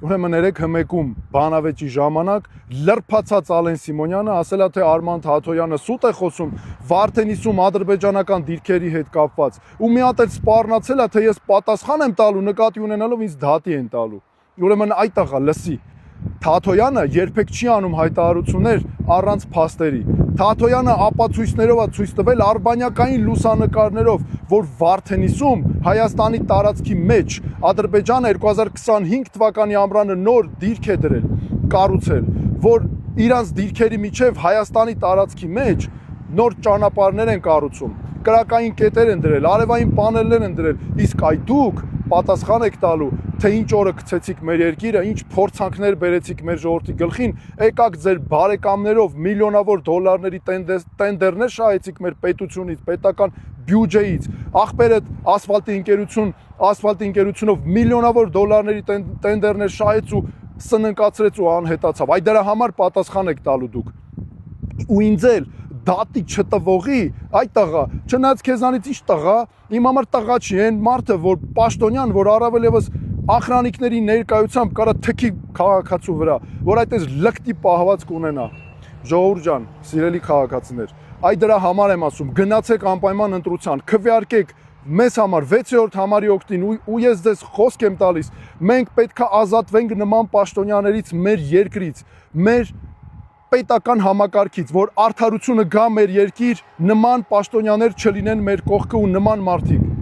Ուրեմն 3-1-ում բանավեճի ժամանակ լրբացած Ալեն Սիմոնյանը ասել է, թե Արման Թաթոյանը սուտ է խոսում Վարդենիսում ադրբեջանական դիրքերի հետ կապված։ Ու մի հատ էլ սպառնացել է, թե ես պատասխան եմ տալու, նկատի ունենալով ինձ դատի են տալու։ Ուրեմն այդ աղա լսի։ Թաթոյանը երբեք չի անում հայտարարություններ առանց փաստերի։ Թաթոյանը ապացույցներով է ցույց տվել արբանյակային լուսանկարներով, որ Վարդենիսում Հայաստանի տարածքի մեջ Ադրբեջանը 2025 թվականի ամռանը նոր դիրք է դրել, կառուցել, որ իրանց դիրքերի միջև Հայաստանի տարածքի մեջ նոր ճանապարհներ են կառուցում, կրակային կետեր են դրել, արևային պանելներ են դրել, իսկ այ դուք պատասխան եք տալու, թե ինչ օրը գցեցիք մեր երկիրը, ինչ փորձանքներ բերեցիք մեր ժողովրդի գլխին, եկաք ձեր բարեկամներով միլիոնավոր դոլարների տենդերներ շահեցիք մեր պետությունից, պետական բյուջեից, ախպերը ասֆալտի ընկերությունով միլիոնավոր դոլարների տենդերներ շահեց ու սննկացրեց ու անհետացավ։ Այ դրա համար պատասխան եք տալու դուք։ Ու ինձ էլ դատի չտվողի, այ տղա, չնայած քեզանից ինչ տղա, իմ համար տղա չի, այն մարդը, որ պաշտոնյան, որ առավել եւս ախրանիկների ներկայությամբ կարա թքի քաղաքացու վրա, որ այդպես լկտի պահվածք ունենա։ Ժողովուրդ ջան, սիրելի քաղաքացիներ, այ դրա համար եմ ասում, գնացեք անպայման ընտրության, քվեարկեք մեզ համար 6-րդ համարի օգտին ու ես ձեզ խոսք եմ տալիս, մենք պետքա ազատվենք նման պաշտոնյաներից մեր երկրից, մեր պետական համակարգից, որ արդարությունը գա մեր երկիր, նման պաշտոնյաներ չլինեն մեր կողքը ու նման մարդիկ։